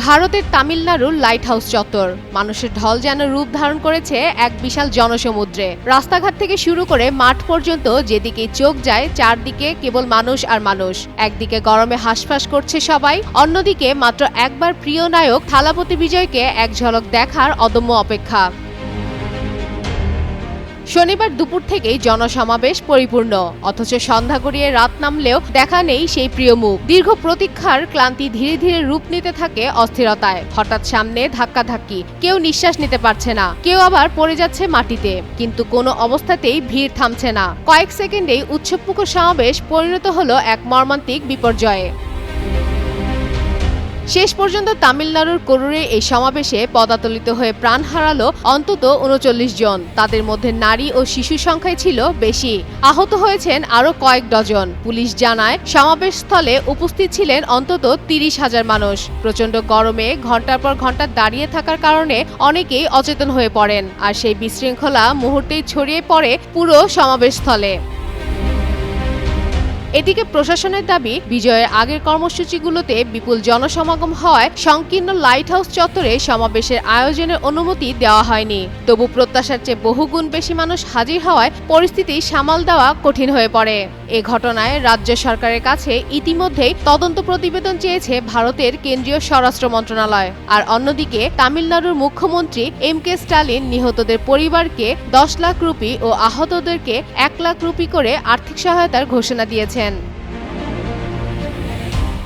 ভারতের তামিলনাড়ুর light house চত্বর মানুষের ঢল যেন রূপ ধারণ করেছে এক বিশাল জনসমুদ্রে। রাস্তাঘাট থেকে শুরু করে মাঠ পর্যন্ত যেদিকে চোখ যায় চারদিকে কেবল মানুষ আর মানুষ। একদিকে গরমে হাঁসফাঁস করছে সবাই, অন্যদিকে মাত্র একবার প্রিয় নায়ক থালাপতি বিজয়কে এক ঝলক দেখার অদম্য অপেক্ষা। শনিবার দুপুর থেকেই জনসমাবেশ পরিপূর্ণ, অথচ সন্ধ্যা গড়িয়ে রাত নামলেও দেখা নেই সেই প্রিয় মুখ। দীর্ঘ প্রতীক্ষার ক্লান্তি ধীরে ধীরে রূপ নিতে থাকে অস্থিরতায়। হঠাৎ সামনে ধাক্কাধাক্কি, কেউ নিঃশ্বাস নিতে পারছে না, কেউ আবার পড়ে যাচ্ছে মাটিতে, কিন্তু কোনো অবস্থাতেই ভিড় থামছে না। কয়েক সেকেন্ডেই উৎসবমুখর সমাবেশ পরিণত হলো এক মর্মান্তিক বিপর্যয়ে। শেষ পর্যন্ত তামিলনাড়ুর করুরে এই সমাবেশে পদাতলিত হয়ে প্রাণ হারালো অন্তত ৩৯ জন। তাদের মধ্যে নারী ও শিশু সংখ্যাই ছিল বেশি। আহত হয়েছেন আরও কয়েক ডজন। পুলিশ জানায় সমাবেশ স্থলে উপস্থিত ছিলেন অন্তত ৩০,০০০ মানুষ। প্রচণ্ড গরমে ঘণ্টার পর ঘণ্টা দাঁড়িয়ে থাকার কারণে অনেকেই অচেতন হয়ে পড়েন, আর সেই বিশৃঙ্খলা মুহূর্তেই ছড়িয়ে পড়ে পুরো সমাবেশস্থলে। এদিকে প্রশাসনের দাবি, বিজয়ের আগের কর্মসূচিগুলোতে বিপুল জনসমাগম হওয়ায় সংকীর্ণ লাইট হাউস চত্বরে সমাবেশের আয়োজনের অনুমতি দেওয়া হয়নি। তবু প্রত্যাশার চেয়ে বহুগুণ বেশি মানুষ হাজির হওয়ায় পরিস্থিতি সামাল দেওয়া কঠিন হয়ে পড়ে। এ ঘটনায় রাজ্য সরকারের কাছে ইতিমধ্যেই তদন্ত প্রতিবেদন চেয়েছে ভারতের কেন্দ্রীয় স্বরাষ্ট্র মন্ত্রণালয়। আর অন্যদিকে তামিলনাড়ুর মুখ্যমন্ত্রী এম.কে. স্টালিন নিহতদের পরিবারকে ১০ লাখ রুপি ও আহতদেরকে ১ লাখ রুপি করে আর্থিক সহায়তার ঘোষণা দিয়েছেন।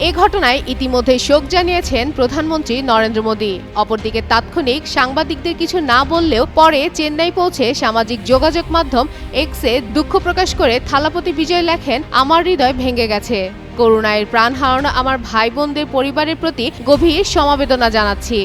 এ ঘটনায় ইতিমধ্যেই শোক জানিয়েছেন প্রধানমন্ত্রী নরেন্দ্র মোদী। অপরদিকে তাৎক্ষণিক সাংবাদিকদের কিছু না বললেও পরে চেন্নাই পৌঁছে সামাজিক যোগাযোগ মাধ্যম এক্সে দুঃখ প্রকাশ করে থালাপতি বিজয় লেখেন, আমার হৃদয় ভেঙে গেছে। করুণায় প্রাণ হারানো আমার ভাই বোনদের পরিবারের প্রতি গভীর সমবেদনা জানাচ্ছি।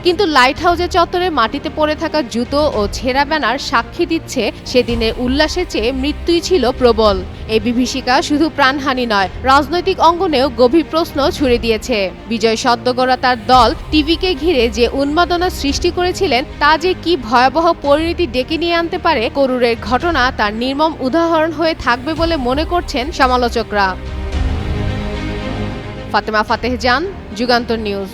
কিন্তু লাইট হাউসের চত্বরে মাটিতে পড়ে থাকা জুতো ও ছেঁড়া ব্যানার সাক্ষী দিচ্ছে সেদিনের উল্লাসের চেয়ে মৃত্যুই ছিল প্রবল। এই বিভীষিকা শুধু প্রাণহানি নয়, রাজনৈতিক অঙ্গনেও গভীর প্রশ্ন ছুড়ে দিয়েছে। বিজয় সদ্যগড়া তার দল টিভিকে ঘিরে যে উন্মাদনা সৃষ্টি করেছিলেন তা যে কি ভয়াবহ পরিণতি ডেকে নিয়ে আনতে পারে, করুরের ঘটনা তার নির্মম উদাহরণ হয়ে থাকবে বলে মনে করছেন সমালোচকরা। ফাতেমা ফাতেহ জান, যুগান্তর নিউজ।